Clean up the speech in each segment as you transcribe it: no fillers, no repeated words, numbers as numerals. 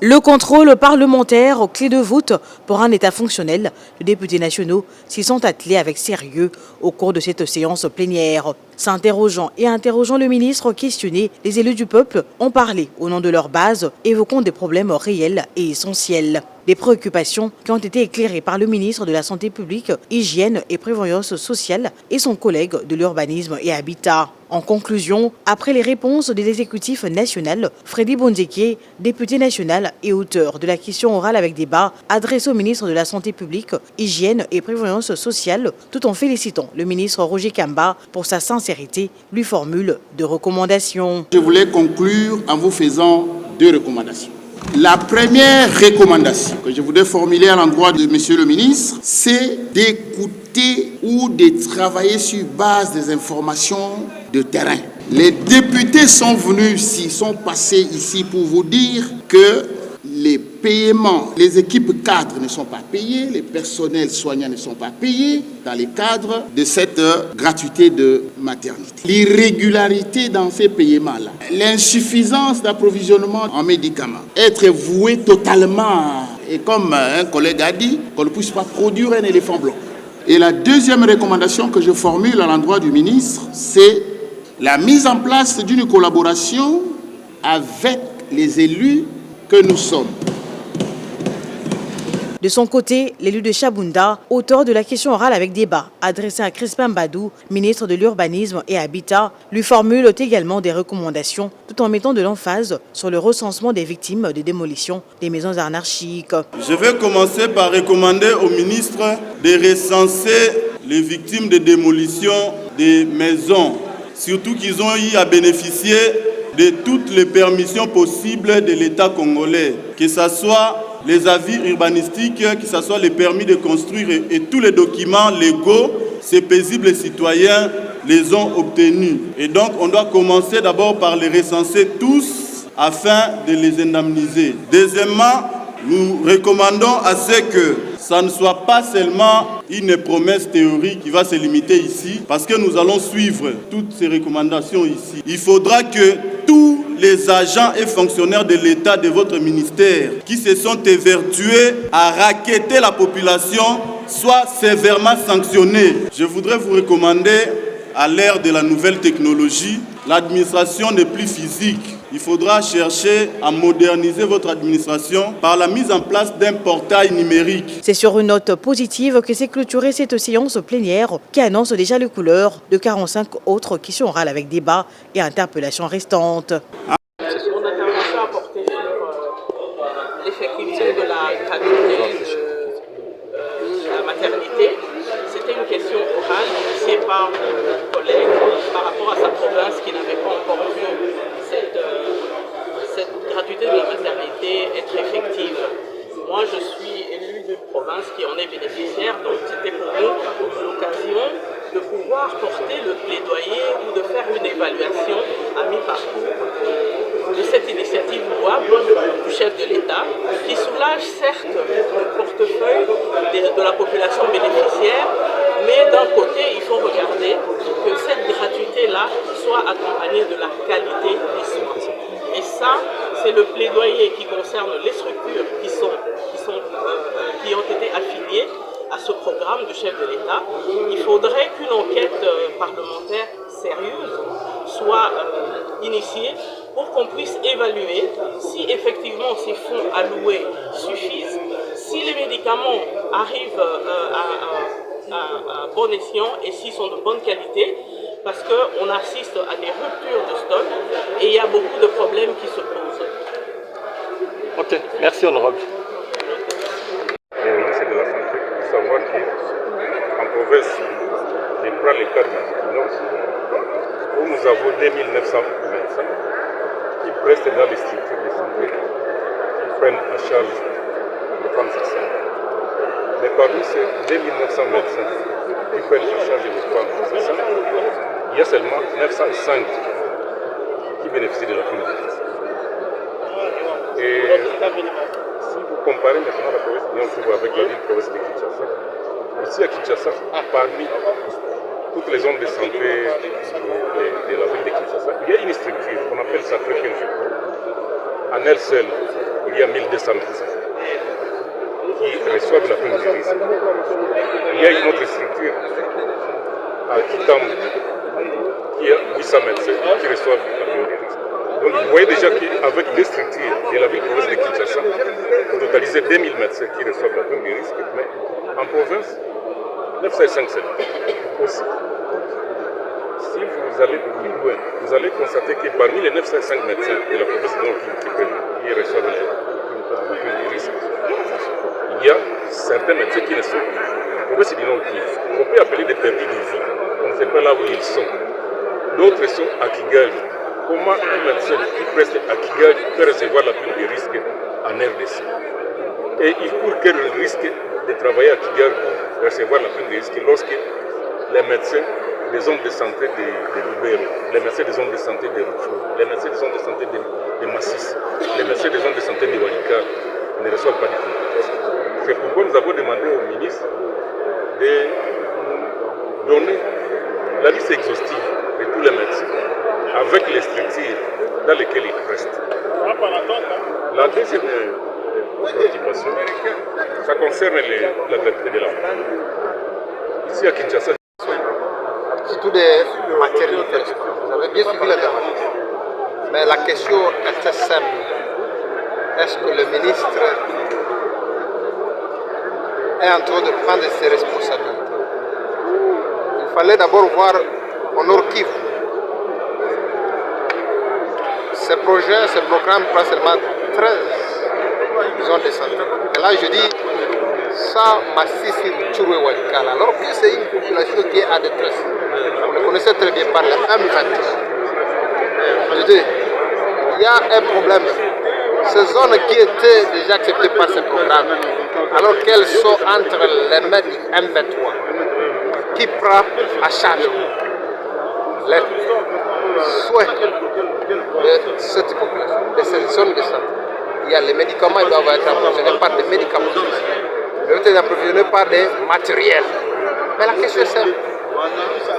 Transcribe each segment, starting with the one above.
Le contrôle parlementaire, clé de voûte pour un État fonctionnel, les députés nationaux s'y sont attelés avec sérieux au cours de cette séance plénière. S'interrogeant et interrogeant le ministre questionné, les élus du peuple ont parlé au nom de leur base, évoquant des problèmes réels et essentiels. Des préoccupations qui ont été éclairées par le ministre de la Santé publique, Hygiène et Prévoyance sociale et son collègue de l'Urbanisme et Habitat. En conclusion, après les réponses des exécutifs nationaux, Freddy Bonzeke, député national et auteur de la question orale avec débat, adressée au ministre de la Santé publique, Hygiène et Prévoyance sociale, tout en félicitant le ministre Roger Kamba pour sa sincérité, lui formule deux recommandations. Je voulais conclure en vous faisant deux recommandations. La première recommandation que je voudrais formuler à l'endroit de Monsieur le ministre, c'est d'écouter ou de travailler sur base des informations de terrain. Les députés sont venus ici, sont passés ici pour vous dire que les paiements, les équipes cadres ne sont pas payées, les personnels soignants ne sont pas payés dans les cadres de cette gratuité de maternité. L'irrégularité dans ces paiements-là, l'insuffisance d'approvisionnement en médicaments, être voué totalement, et comme un collègue a dit, qu'on ne puisse pas produire un éléphant blanc. Et la deuxième recommandation que je formule à l'endroit du ministre, c'est la mise en place d'une collaboration avec les élus que nous sommes. De son côté, l'élu de Chabunda, auteur de la question orale avec débat, adressée à Crispin Badou, ministre de l'Urbanisme et Habitat, lui formule également des recommandations, tout en mettant de l'emphase sur le recensement des victimes de démolition des maisons anarchiques. Je vais commencer par recommander au ministre de recenser les victimes de démolition des maisons, surtout qu'ils ont eu à bénéficier de toutes les permissions possibles de l'État congolais, que ce soit les avis urbanistiques, que ce soit les permis de construire et tous les documents légaux, ces paisibles citoyens les ont obtenus. Et donc on doit commencer d'abord par les recenser tous afin de les indemniser. Deuxièmement, nous recommandons à ce que ça ne soit pas seulement une promesse théorique qui va se limiter ici, parce que nous allons suivre toutes ces recommandations ici. Il faudra que tous les agents et fonctionnaires de l'État de votre ministère qui se sont évertués à racketter la population soient sévèrement sanctionnés. Je voudrais vous recommander, à l'ère de la nouvelle technologie, l'administration n'est plus physique. Il faudra chercher à moderniser votre administration par la mise en place d'un portail numérique. C'est sur une note positive que s'est clôturée cette séance plénière qui annonce déjà les couleurs de 45 autres questions orales avec débat et interpellations restantes. Mon intervention a porté sur l'effectivité de la gratuité de la maternité. C'était une question orale initiée par mon collègue par rapport à sa province qui n'avait pas encore vu cette gratuité de la maternité être effective. Moi, je suis élu d'une province qui en est bénéficiaire, donc c'était pour nous l'occasion de pouvoir porter le plaidoyer ou de faire une évaluation à mi-parcours de cette initiative louable du chef de l'État qui soulage certes le portefeuille de la population bénéficiaire, mais d'un côté, il faut regarder que cette gratuité-là soit accompagnée de la qualité des soins. Et ça, c'est le plaidoyer qui concerne les structures qui ont été affiliées à ce programme du chef de l'État. Il faudrait qu'une enquête parlementaire sérieuse soit initiée pour qu'on puisse évaluer si effectivement ces fonds alloués suffisent, si les médicaments arrivent à bon escient et s'ils sont de bonne qualité, parce qu'on assiste à des ruptures de stock et il y a beaucoup de problèmes qui se posent. Ok, merci honorable. Le ministre de la Santé, savoir qu'en province, je prends le cas du Nord, où nous avons 2900 médecins qui prestent dans les structures de santé, qui prennent en charge les femmes enceintes. Mais parmi ces 2900 médecins qui prennent en charge les femmes enceintes, il y a seulement 905 qui bénéficient de la prime de grossesse. Et si vous comparez maintenant la province de Nord avec la ville province de Kinshasa, ici à Kinshasa, parmi toutes les zones de santé de la ville de Kinshasa, il y a une structure qu'on appelle Centre Kinshasa. En elle seule, il il y a 1200 médecins qui reçoivent la prime de risque. Il y a une autre structure à Kitambo qui a 800 médecins qui reçoivent la prime de risque. Donc vous voyez déjà qu'avec deux structures de la ville-province de Kinshasa, vous totalisez 2000 médecins qui reçoivent la prime de risque, mais en province, 905 aussi. Si vous allez plus loin, vous allez constater que parmi les 905 médecins de la province de Nord qui reçoivent la prime de risque, il y a certains médecins qui ne sont en province du Nord Kivu. On peut appeler des perdus de vie. On ne sait pas là où ils sont. D'autres sont à Kigali. Comment un médecin qui preste à Kigali peut recevoir la prime de risque en RDC? Et il court quel risque de travailler à Kigali pour recevoir la prime de risque lorsque les médecins des zones de santé de Lubero, les médecins des zones de santé de Rutshuru, les médecins des zones de santé de Massis, les médecins des zones de santé de Walikale ne reçoivent pas de prime de risque. C'est pourquoi nous avons demandé au ministre de donner la liste exhaustive de tous les médecins avec les structures dans lesquelles ils restent. La deuxième préoccupation, ça concerne la gratuité de l'enfant. Ici à Kinshasa, surtout des maternités. Vous avez bien suivi la demande. Mais la question était simple. Est-ce que le ministre est en train de prendre ses responsabilités? Il fallait d'abord voir au Nord Kivu. Ces projets, ces programmes prennent seulement 13 zones de santé. Et là, je dis, ça, Massis, Rutshuru et Walikale, alors que c'est une population qui est à détresse. On le connaissait très bien par le M21. Je dis, il y a un problème. Ces zones qui étaient déjà acceptées par ce programme, alors qu'elles sont entre les mains du M23, qui prend à charge les souhaits de cette population, de ces zones de santé. Il y a les médicaments, ils doivent être approvisionnés par des médicaments. Ils doivent être approvisionnés par des matériels. Mais la question est simple.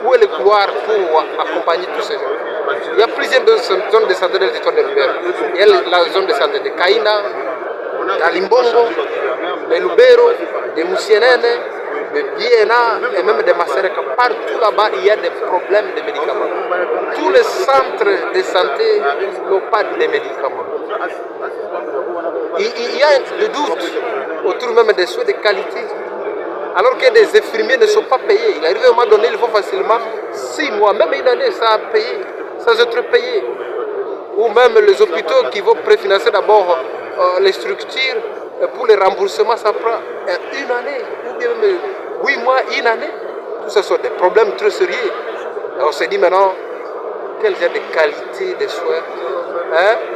Où est le couloir pour accompagner tous ces gens? Il y a plusieurs zones de santé dans le territoire de Lubero. Il y a la zone de santé de Kaina, d'Alimbongo, de Lubero, de Musienene, de Biena et même de Masereka. Partout là-bas, il y a des problèmes de médicaments. Tous les centres de santé n'ont pas de médicaments. Il y a des doutes autour même des soins de qualité. Alors que des infirmiers ne sont pas payés. Il arrive à un moment donné, il faut facilement 6 mois, même une année, sans payer, sans être payé. Ou même les hôpitaux qui vont préfinancer d'abord les structures pour les remboursements, ça prend une année, ou bien même 8 mois, une année. Tout ça sont des problèmes très sérieux. Alors on s'est dit maintenant, quelle genre de qualité des soins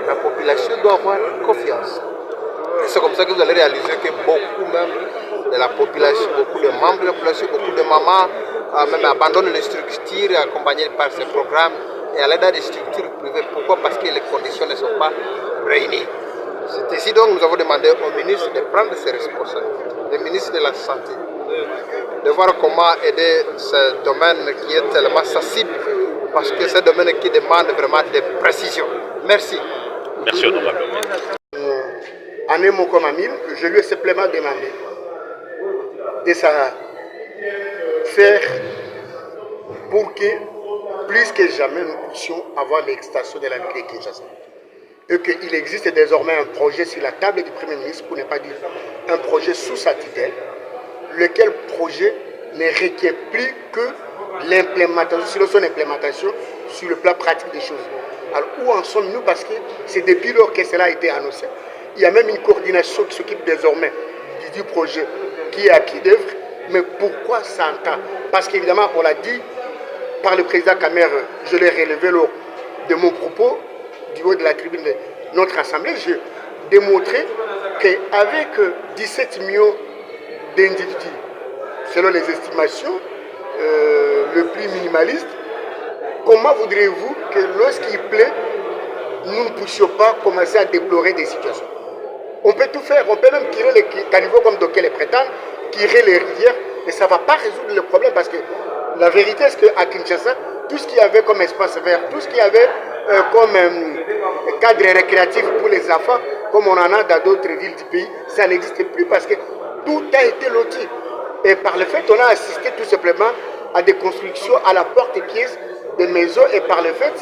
la population doit avoir confiance. C'est comme ça que vous allez réaliser que beaucoup même de la population, beaucoup de membres de la population, beaucoup de mamans même abandonnent les structures accompagnées par ces programmes et à l'aide des structures privées. Pourquoi? Parce que les conditions ne sont pas réunies. C'est ici donc nous avons demandé au ministre de prendre ses responsabilités, le ministre de la Santé, de voir comment aider ce domaine qui est tellement sensible, parce que c'est un domaine qui demande vraiment des précisions. Merci. Merci honorable. En un mot comme Amine, je lui ai simplement demandé de faire pour que, plus que jamais, nous puissions avoir l'extension de la ville de Kinshasa. Et qu'il existe désormais un projet sur la table du Premier ministre, pour ne pas dire un projet sous sa tutelle, lequel projet ne requiert plus que l'implémentation, sur son implémentation, sur le plan pratique des choses. Alors où en sommes-nous? Parce que c'est depuis lors que cela a été annoncé. Il y a même une coordination qui s'occupe désormais du projet qui est à pied d'œuvre. Mais pourquoi ça entend? Parce qu'évidemment, on l'a dit par le président Kamer, je l'ai relevé lors de mon propos du haut de la tribune de notre assemblée. J'ai démontré qu'avec 17 millions d'individus, selon les estimations, le prix minimaliste, comment voudriez-vous que lorsqu'il plaît, nous ne puissions pas commencer à déplorer des situations? On peut tout faire, on peut même tirer les caniveaux comme d'aucuns les prétendent, tirer les rivières, mais ça ne va pas résoudre le problème parce que la vérité est qu'à Kinshasa, tout ce qu'il y avait comme espace vert, tout ce qu'il y avait comme cadre récréatif pour les enfants comme on en a dans d'autres villes du pays, ça n'existe plus parce que tout a été loti. Et par le fait, on a assisté tout simplement à des constructions à la porte-pièce des maisons. Et par le fait,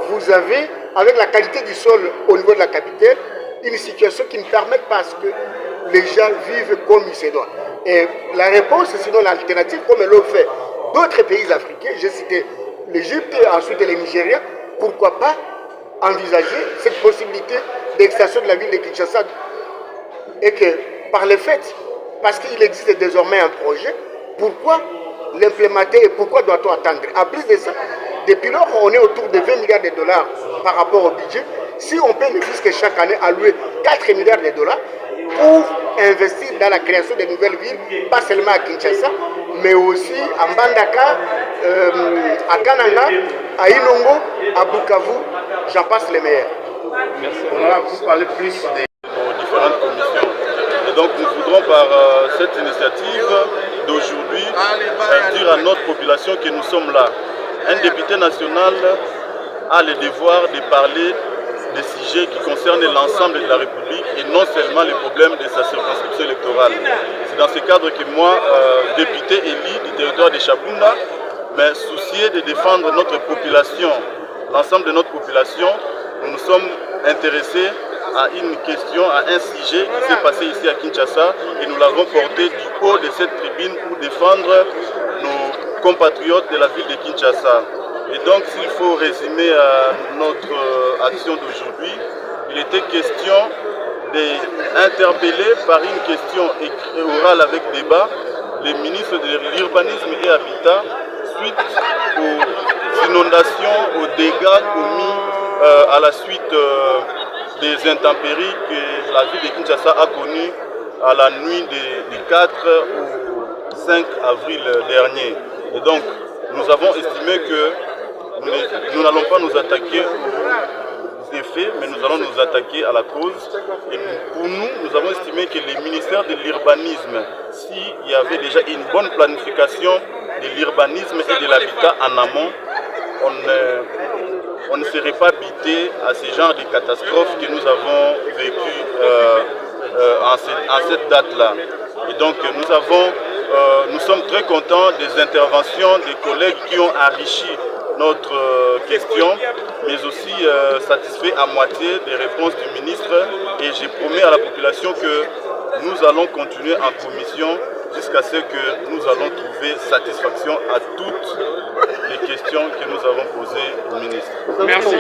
vous avez, avec la qualité du sol au niveau de la capitale, une situation qui ne permet pas que les gens vivent comme il se doit. Et la réponse, sinon l'alternative, comme l'ont fait d'autres pays africains, j'ai cité l'Égypte, ensuite le Nigeria, pourquoi pas envisager cette possibilité d'extension de la ville de Kinshasa. Et que par le fait, parce qu'il existe désormais un projet, pourquoi l'implémenter et pourquoi doit-on attendre? En plus de ça, depuis lors, on est autour de 20 milliards de dollars par rapport au budget. Si on peut ne plus que chaque année allouer 4 milliards de dollars pour investir dans la création de nouvelles villes, pas seulement à Kinshasa, mais aussi à Mbandaka, à Kananga, à Inongo, à Bukavu, j'en passe les meilleurs. Merci. On va vous parler plus des différentes commissions. Et donc nous voudrons par cette initiative d'aujourd'hui dire à notre population que nous sommes là. Un député national a le devoir de parler des sujets qui concernent l'ensemble de la République et non seulement les problèmes de sa circonscription électorale. C'est dans ce cadre que moi, député élu du territoire de Chabunda, mais soucié de défendre notre population, l'ensemble de notre population, nous nous sommes intéressés à une question, à un sujet qui s'est passé ici à Kinshasa et nous l'avons porté du haut de cette tribune pour défendre nos compatriotes de la ville de Kinshasa. Et donc, s'il faut résumer notre action d'aujourd'hui, il était question d'interpeller par une question orale avec débat les ministres de l'Urbanisme et Habitat suite aux inondations, aux dégâts commis à la suite des intempéries que la ville de Kinshasa a connues à la nuit du 4 au 5 avril dernier. Et donc, nous avons estimé que nous n'allons pas nous attaquer aux effets, mais nous allons nous attaquer à la cause. Et pour nous, nous avons estimé que le ministère de l'Urbanisme, s'il y avait déjà une bonne planification de l'urbanisme et de l'habitat en amont, on ne serait pas bité à ce genre de catastrophes que nous avons vécues en cette date-là. Et donc nous sommes très contents des interventions des collègues qui ont enrichi notre question, mais aussi satisfait à moitié des réponses du ministre. Et j'ai promis à la population que nous allons continuer en commission jusqu'à ce que nous allons trouver satisfaction à toutes les questions que nous avons posées au ministre. Merci.